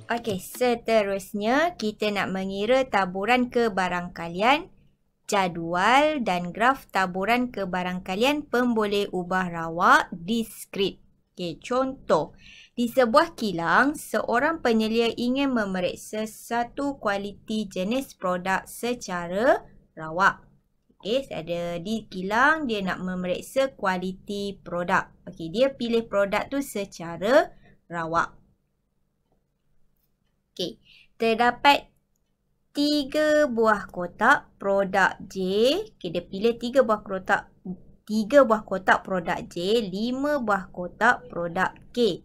Okey, seterusnya kita nak mengira taburan kebarangkalian, jadual dan graf taburan kebarangkalian pemboleh ubah rawak diskrit. Okey, contoh. Di sebuah kilang, seorang penyelia ingin memeriksa satu kualiti jenis produk secara rawak. Okey, ada di kilang dia nak memeriksa kualiti produk. Okey, dia pilih produk tu secara rawak. Okey, terdapat 3 buah kotak produk J. Okey, dia pilih 3 buah kotak produk J, 5 buah kotak produk K.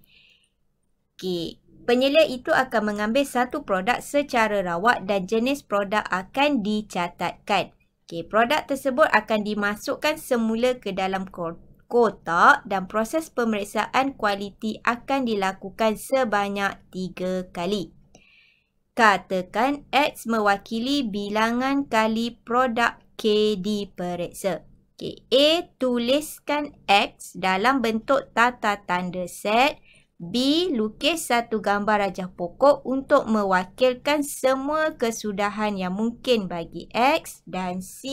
Okey, penyelia itu akan mengambil satu produk secara rawak dan jenis produk akan dicatatkan. Okey, produk tersebut akan dimasukkan semula ke dalam kotak dan proses pemeriksaan kualiti akan dilakukan sebanyak 3 kali. Katakan X mewakili bilangan kali produk K diperiksa. Okay. A, tuliskan X dalam bentuk tata tanda set. B, lukis satu gambar rajah pokok untuk mewakilkan semua kesudahan yang mungkin bagi X. Dan C,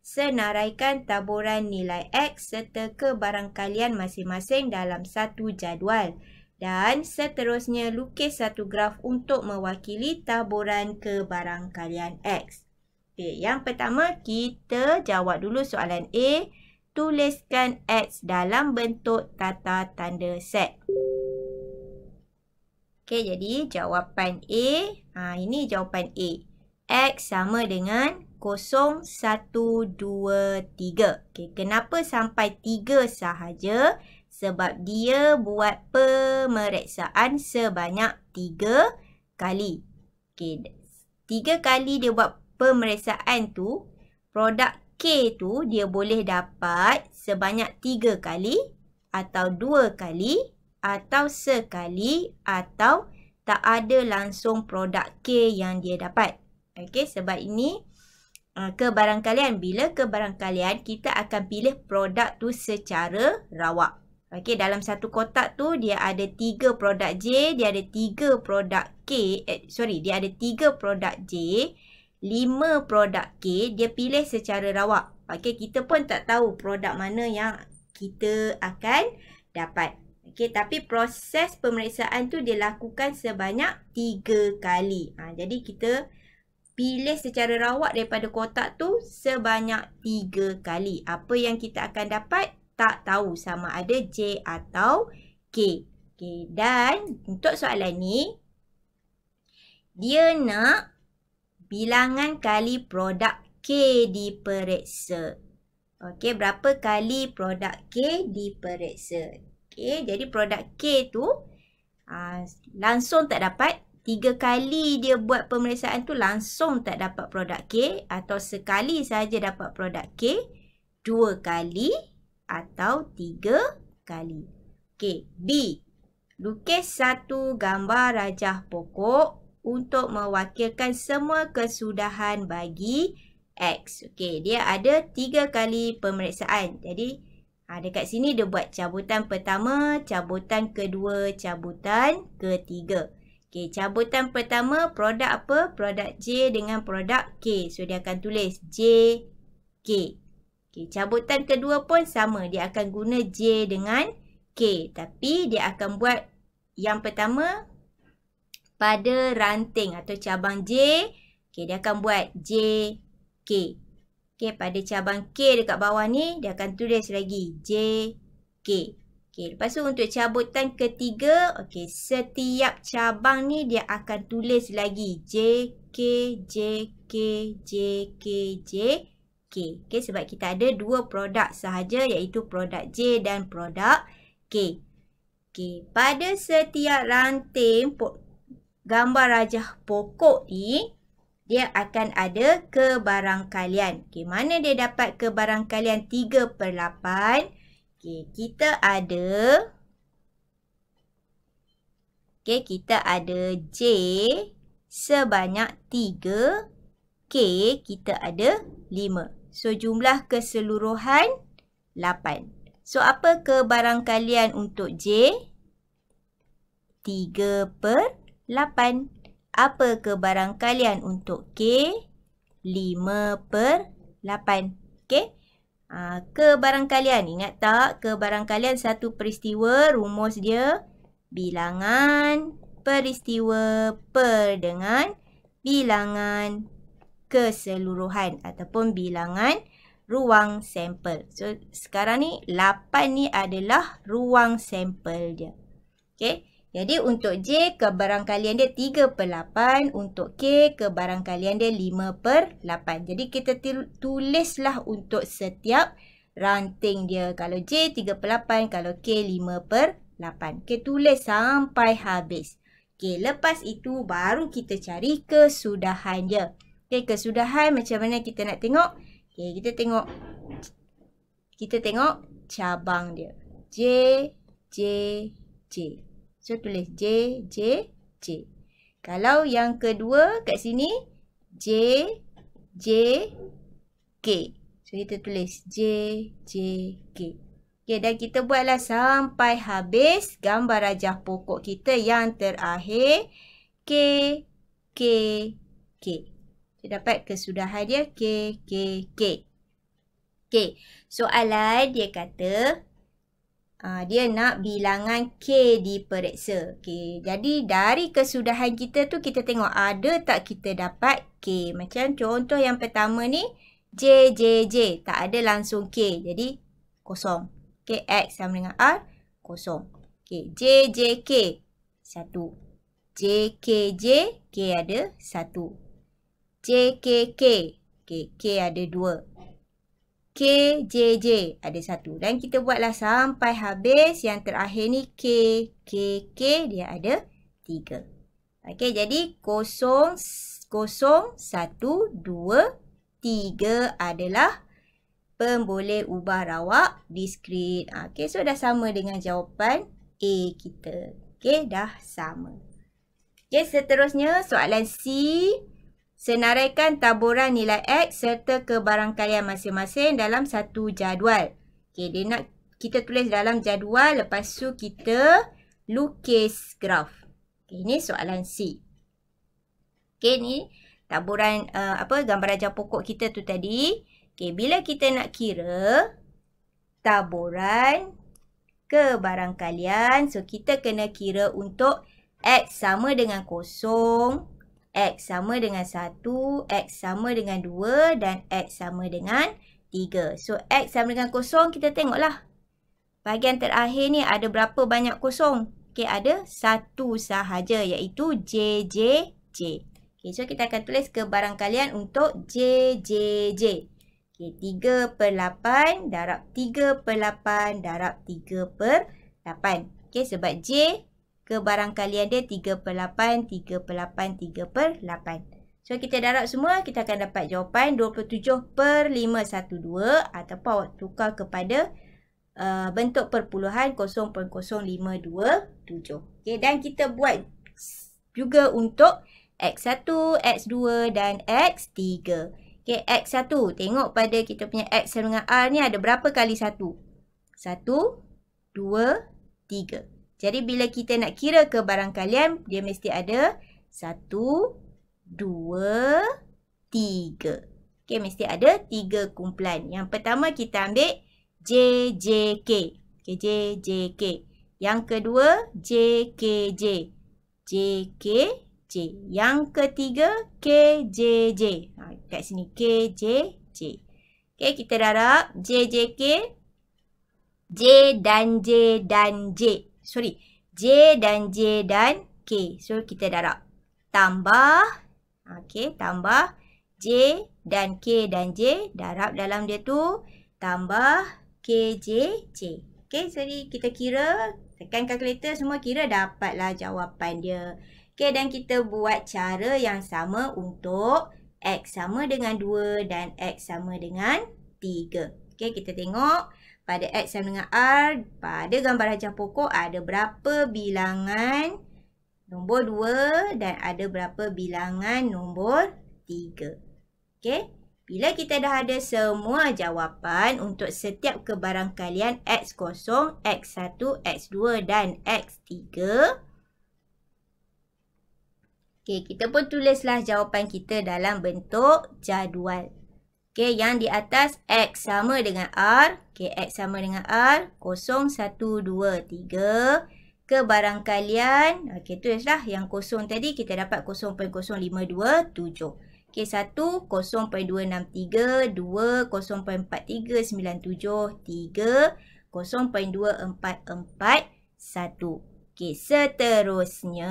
senaraikan taburan nilai X serta kebarangkalian masing-masing dalam satu jadual. Dan seterusnya lukis satu graf untuk mewakili taburan kebarangkalian X. Okay, yang pertama kita jawab dulu soalan A. Tuliskan X dalam bentuk tata tanda set. Okay, jadi jawapan A. Ini jawapan A. X sama dengan 0, 1, 2, 3. Okay, kenapa sampai 3 sahaja? Sebab dia buat pemeriksaan sebanyak 3 kali. Okay. 3 kali dia buat pemeriksaan tu, produk K tu dia boleh dapat sebanyak 3 kali atau 2 kali atau sekali atau tak ada langsung produk K yang dia dapat. Okay, sebab ini kebarangkalian. Bila kebarangkalian, kita akan pilih produk tu secara rawak. Okey, dalam satu kotak tu dia ada 3 produk J, dia ada 3 produk K, dia ada 3 produk J, 5 produk K, dia pilih secara rawak. Okey, kita pun tak tahu produk mana yang kita akan dapat. Okey, tapi proses pemeriksaan tu dia lakukan sebanyak 3 kali. Jadi kita pilih secara rawak daripada kotak tu sebanyak 3 kali. Apa yang kita akan dapat? Tak tahu sama ada J atau K. Okay. Dan untuk soalan ni, dia nak bilangan kali produk K diperiksa. Okey, berapa kali produk K diperiksa? Okey, jadi produk K tu langsung tak dapat. 3 kali dia buat pemeriksaan tu langsung tak dapat produk K. Atau sekali saja dapat produk K. 2 kali. Atau 3 kali. Okey, B. Lukis satu gambar rajah pokok untuk mewakilkan semua kesudahan bagi X. Okey, dia ada 3 kali pemeriksaan. Jadi, dekat sini dia buat cabutan pertama, cabutan kedua, cabutan ketiga. Okey, cabutan pertama produk apa? Produk J dengan produk K. So, dia akan tulis J, K. Okay, cabutan kedua pun sama. Dia akan guna J dengan K. Tapi dia akan buat yang pertama pada ranting atau cabang J. Okay, dia akan buat J, K. Okay, pada cabang K dekat bawah ni, dia akan tulis lagi J, K. Okay, lepas tu untuk cabutan ketiga, okay, setiap cabang ni dia akan tulis lagi J, K, J, K, J, K, J, K. Okay, sebab kita ada 2 produk sahaja iaitu produk J dan produk K. Okay, pada setiap ranting gambar rajah pokok ni, dia akan ada kebarangkalian. Okay, mana dia dapat kebarangkalian 3/8? Okay, kita ada J sebanyak 3, K kita ada 5. So, jumlah keseluruhan 8. So, apa kebarangkalian untuk J? 3/8. Apa kebarangkalian untuk K? 5/8. Okey? Kebarangkalian. Ingat tak? Kebarangkalian satu peristiwa. Rumus dia bilangan peristiwa per dengan bilangan keseluruhan ataupun bilangan ruang sampel. So, sekarang ni 8 ni adalah ruang sampel dia. Okey. Jadi, untuk J, kebarangkalian dia 3/8. Untuk K, kebarangkalian dia 5/8. Jadi, kita tulislah untuk setiap ranting dia. Kalau J, 3/8. Kalau K, 5/8. Okey, tulis sampai habis. Okey, lepas itu baru kita cari kesudahan dia. Okey, kesudahan macam mana kita nak tengok? Okey, kita tengok cabang dia. J, J, J. So, tulis J, J, J. Kalau yang kedua kat sini, J, J, K. So, kita tulis J, J, K. Okey, dan kita buatlah sampai habis gambar rajah pokok kita yang terakhir. K, K, K. Kita dapat kesudahan dia K, K, K. Okey, soalan dia kata dia nak bilangan K diperiksa. Okey, jadi dari kesudahan kita tu kita tengok ada tak kita dapat K. Macam contoh yang pertama ni J, J, J. Tak ada langsung K. Jadi kosong. Okey, X sama dengan R, kosong. Okey, J, J, K, 1. J, K, J, K ada 1. J, K, K. Okey, K ada 2. K, J, J ada 1. Dan kita buatlah sampai habis. Yang terakhir ni K, K, K dia ada 3. Okey, jadi 0, 0, 1, 2, 3 adalah pemboleh ubah rawak diskrit. Okey, so dah sama dengan jawapan A kita. Okey, dah sama. Okey, seterusnya soalan C. Senaraikan taburan nilai X serta kebarangkalian masing-masing dalam satu jadual. Okey, dia nak kita tulis dalam jadual, lepas tu kita lukis graf. Okey, ini soalan C. Okey, ni taburan gambar rajah pokok kita tu tadi. Okey, bila kita nak kira taburan kebarangkalian, so kita kena kira untuk X sama dengan 0, X sama dengan 1, X sama dengan 2 dan X sama dengan 3. So, X sama dengan 0, kita tengoklah. Bahagian terakhir ni ada berapa banyak kosong? Okey, ada 1 sahaja iaitu J, J, J. Okey, so kita akan tulis kebarangkalian untuk J, J, J. Okey, 3/8 darab 3/8 darab 3/8. Okey, sebab J kebarangkalian dia 3/8, 3/8, 3/8. So, kita darab semua, kita akan dapat jawapan 27/512 ataupun awak tukar kepada bentuk perpuluhan 0.0527. Okey, dan kita buat juga untuk X1, X2 dan X3. Okey, X1. Tengok pada kita punya X sama dengan R ni ada berapa kali 1? 1, 2, 3. Jadi, bila kita nak kira kebarangkalian, dia mesti ada 1, 2, 3. Okey, mesti ada 3 kumpulan. Yang pertama, kita ambil J, J, K. Okey, J, J, K. Yang kedua, J, K, J. J, K, J. Yang ketiga, K, J, J. Kat sini, K, J, J. Okey, kita darab J, J, K. J dan J dan J. Sorry, J dan J dan K. So, kita darab. Tambah. Okey, tambah J dan K dan J. Darab dalam dia tu. Tambah K, J, J. Okey, jadi kita kira. Tekan kalkulator semua kira, dapatlah jawapan dia. Okey, dan kita buat cara yang sama untuk X sama dengan 2 dan X sama dengan 3. Okey, kita tengok. Pada X sama dengan R, pada gambar rajah pokok ada berapa bilangan nombor 2 dan ada berapa bilangan nombor 3. Okey, bila kita dah ada semua jawapan untuk setiap kebarangkalian X0, X1, X2 dan X3. Okey, kita pun tulislah jawapan kita dalam bentuk jadual. Okey, yang di atas X sama dengan R. Okey, X sama dengan R. 0, 1, 2, 3. Kebarangkalian. Okey, tulislah yang kosong tadi. Kita dapat 0.0527. Okey, 1, 0.263. 2, 0.4397. 3, 0.2441. Okey, seterusnya,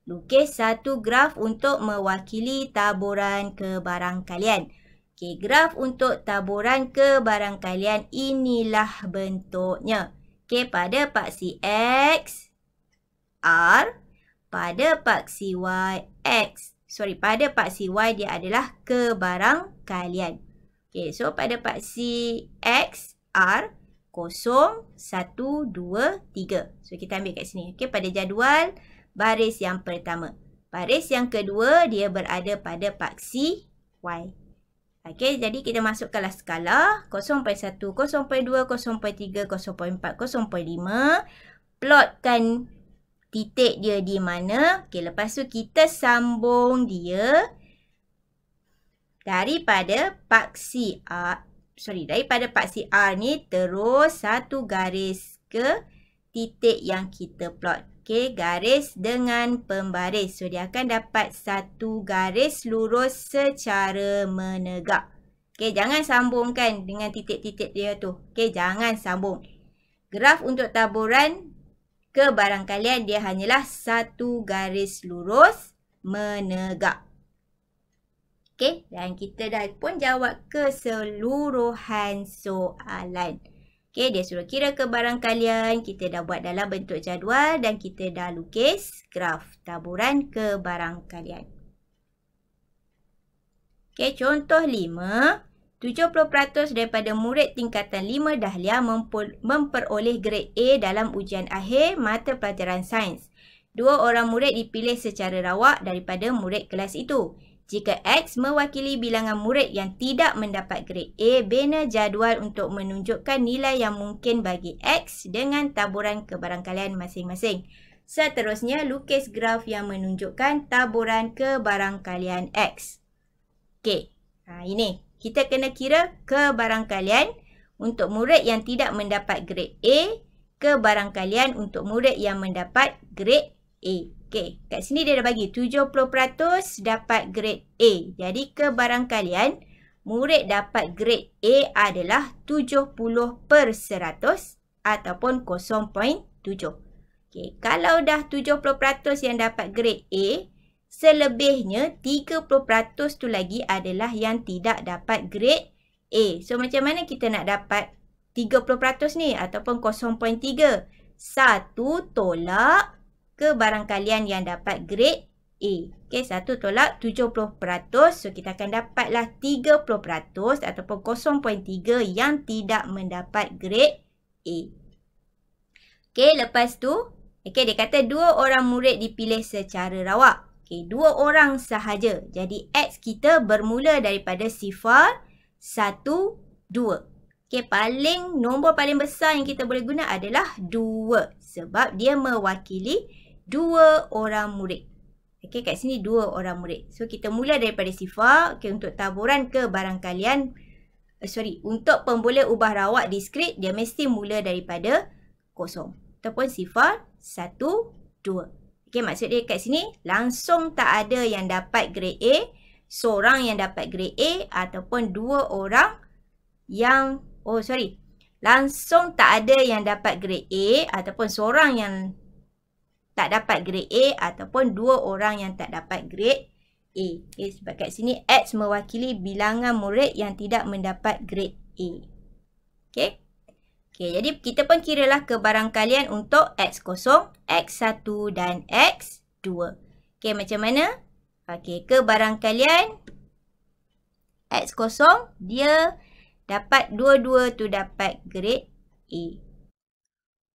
lukis satu graf untuk mewakili taburan kebarangkalian. Okey, graf untuk taburan kebarangkalian inilah bentuknya. Okey, pada paksi X, R. Pada paksi Y, X. Pada paksi Y dia adalah kebarangkalian. Okey, so pada paksi X, R, 0, 1, 2, 3. So, kita ambil kat sini. Okey, pada jadual, baris yang pertama. Baris yang kedua, dia berada pada paksi Y. Okey, jadi kita masukkanlah skala 0.1, 0.2, 0.3, 0.4, 0.5. Plotkan titik dia di mana. Okey, lepas tu kita sambung dia daripada paksi daripada paksi R ni terus satu garis ke titik yang kita plot. Okey, garis dengan pembaris. So, dia akan dapat satu garis lurus secara menegak. Okey, jangan sambungkan dengan titik-titik dia tu. Okey, jangan sambung. Graf untuk taburan kebarangkalian dia hanyalah satu garis lurus menegak. Okey, dan kita dah pun jawab keseluruhan soalan. Okey, dia suruh kira kebarangkalian. Kita dah buat dalam bentuk jadual dan kita dah lukis graf taburan kebarangkalian. Okey, contoh 5. 70% daripada murid tingkatan 5 Dahlia memperoleh grade A dalam ujian akhir mata pelajaran sains. 2 orang murid dipilih secara rawak daripada murid kelas itu. Jika X mewakili bilangan murid yang tidak mendapat grade A, bina jadual untuk menunjukkan nilai yang mungkin bagi X dengan taburan kebarangkalian masing-masing. Seterusnya, lukis graf yang menunjukkan taburan kebarangkalian X. Okey, ini. Kita kena kira kebarangkalian untuk murid yang tidak mendapat grade A, kebarangkalian untuk murid yang mendapat grade A. Okey, kat sini dia dah bagi 70% dapat grade A. Jadi kebarangkalian murid dapat grade A adalah 70% ataupun 0.7. Okey, kalau dah 70% yang dapat grade A, selebihnya 30% tu lagi adalah yang tidak dapat grade A. So, macam mana kita nak dapat 30% ni ataupun 0.3? 1 tolak kebarangkalian yang dapat grade A. Okey, 1 tolak 70%. So, kita akan dapatlah 30% ataupun 0.3 yang tidak mendapat grade A. Okey, lepas tu, dia kata 2 orang murid dipilih secara rawak. Okey, 2 orang sahaja. Jadi, X kita bermula daripada sifar 1, 2. Okey, nombor paling besar yang kita boleh guna adalah 2. Sebab dia mewakili 2 orang murid. Okey, kat sini 2 orang murid. So, kita mula daripada sifar. Okey, untuk taburan kebarangkalian, untuk pemboleh ubah rawak diskrit, dia mesti mula daripada 0. Ataupun sifar 1, 2. Okey, maksud dia kat sini, langsung tak ada yang dapat grade A, seorang yang dapat grade A, ataupun 2 orang yang, langsung tak ada yang dapat grade A, ataupun seorang yang tak dapat grade A ataupun 2 orang yang tak dapat grade A. Okay, sebab kat sini X mewakili bilangan murid yang tidak mendapat grade A. Okay. Okay, jadi kita pun kiralah kebarangkalian untuk X0, X1 dan X2. Okay, macam mana? Okay, kebarangkalian X0 dia dapat dua-dua tu dapat grade A.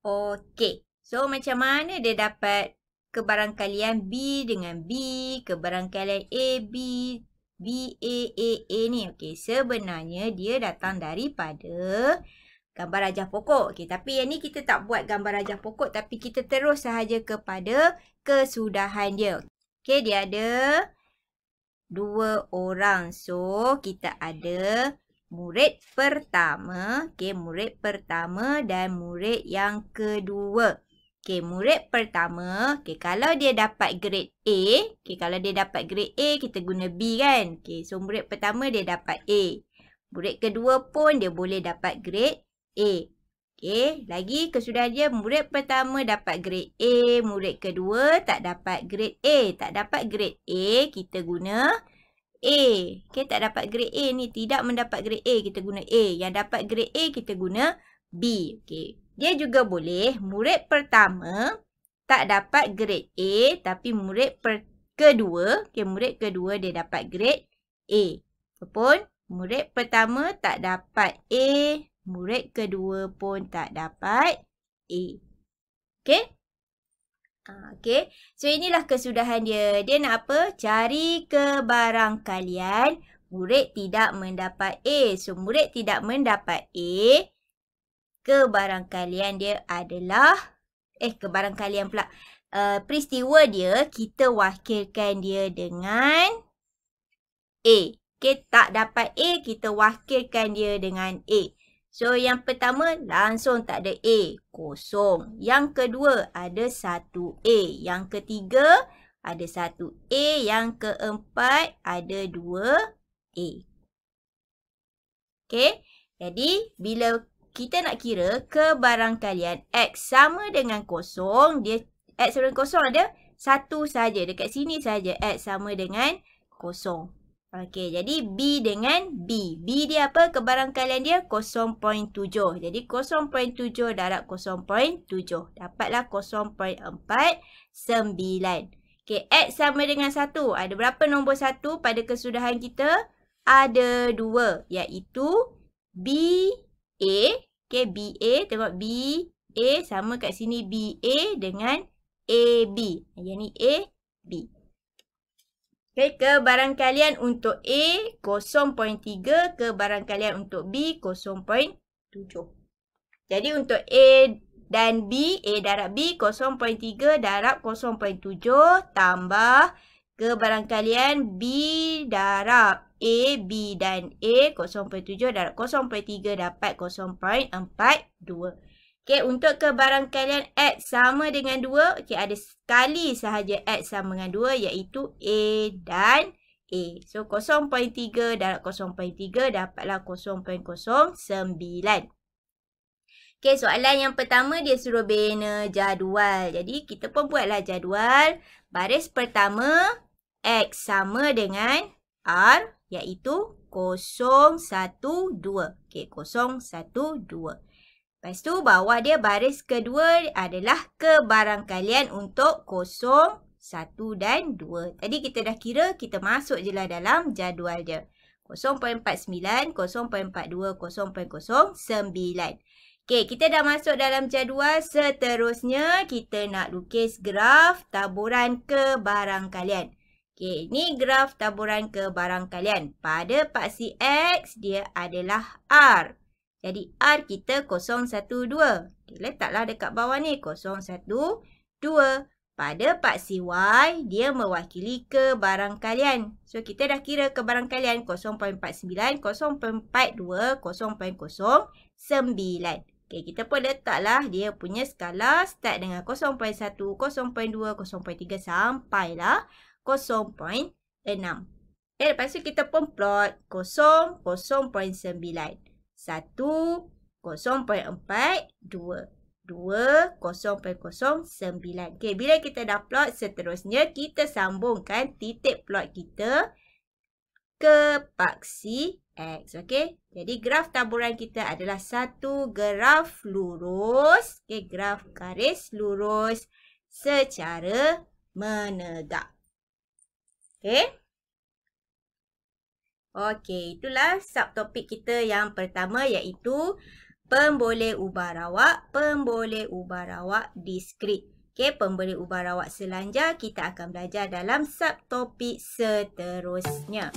Okay. So, macam mana dia dapat kebarangkalian B dengan B, kebarangkalian A, B, B, A ni? Okey, sebenarnya dia datang daripada gambar rajah pokok. Okey, tapi yang ni kita tak buat gambar rajah pokok, tapi kita terus sahaja kepada kesudahan dia. Okey, dia ada 2 orang. So, kita ada murid pertama. Okey, murid pertama dan murid yang kedua. Okey, murid pertama. Okey, kalau dia dapat grade A. Okey, kalau dia dapat grade A, kita guna B kan. Okey, so murid pertama dia dapat A. Murid kedua pun dia boleh dapat grade A. Okey, lagi kesudahan dia, murid pertama dapat grade A, murid kedua tak dapat grade A. Tak dapat grade A, kita guna A. Okey, tak dapat grade A ni, tidak mendapat grade A, kita guna A. Yang dapat grade A, kita guna B. Okey, dia juga boleh, murid pertama tak dapat grade A, tapi murid kedua, okey, murid kedua dia dapat grade A. Ataupun, murid pertama tak dapat A, murid kedua pun tak dapat A. Okey? Okey. So, inilah kesudahan dia. Dia nak apa? Cari kebarangkalian murid tidak mendapat A. So, murid tidak mendapat A. Kebarangkalian dia adalah... kebarangkalian pula. Peristiwa dia, kita wakilkan dia dengan A. Okey, tak dapat A, kita wakilkan dia dengan A. So, yang pertama langsung tak ada A, kosong. Yang kedua ada 1A. Yang ketiga ada 1A. Yang keempat ada 2A. Okey, jadi bila kita nak kira kebarangkalian X sama dengan kosong, dia X sama dengan kosong ada satu saja. Dekat sini saja X sama dengan kosong. Okey, jadi B dengan B. B dia apa? Kebarangkalian dia 0.7. Jadi 0.7 darab 0.7. Dapatlah 0.49. Okey, X sama dengan 1. Ada berapa nombor 1 pada kesudahan kita? Ada 2. Iaitu BA. Okey, BA. Tengok BA sama kat sini BA dengan AB. Yang ni AB. Okey, kebarangkalian untuk A 0.3, kebarangkalian untuk B 0.7. Jadi untuk A dan B, A darab B 0.3 darab 0.7 tambah kebarangkalian B darab A, B dan A 0.7 darab 0.3 dapat 0.42. Okey, untuk kebarangkalian X sama dengan 2, okey, ada sekali sahaja X sama dengan 2 iaitu A dan A. So 0.3 darab 0.3 dapatlah 0.09. Okey, soalan yang pertama dia suruh bina jadual. Jadi kita pun buatlah jadual. Baris pertama X sama dengan R iaitu 012. Okey, 012. Lepas tu bawah dia baris kedua adalah kebarangkalian untuk 0, 1 dan 2. Tadi kita dah kira, kita masuk je lah dalam jadual dia. 0.49, 0.42, 0.09. Okey, kita dah masuk dalam jadual. Seterusnya kita nak lukis graf taburan kebarangkalian. Okey, ni graf taburan kebarangkalian. Pada paksi X dia adalah R. Jadi R kita 012. Okay, letaklah dekat bawah ni 012. Pada paksi Y dia mewakili kebarangkalian. So kita dah kira kebarangkalian 0.49, 0.42, 0.09. Okay, kita pun letaklah dia punya skala start dengan 0.1, 0.2, 0.3 sampailah 0.6. Okay, lepas tu kita pun plot 0, 0.9. 1, 0.4, 2, 0.09. Okey, bila kita dah plot, seterusnya kita sambungkan titik plot kita ke paksi X. Okey, jadi graf taburan kita adalah satu graf lurus. Okey, graf garis lurus secara menegak. Okey. Okey, itulah subtopik kita yang pertama iaitu pemboleh ubah rawak diskrit. Okey, pemboleh ubah rawak selanjar kita akan belajar dalam subtopik seterusnya.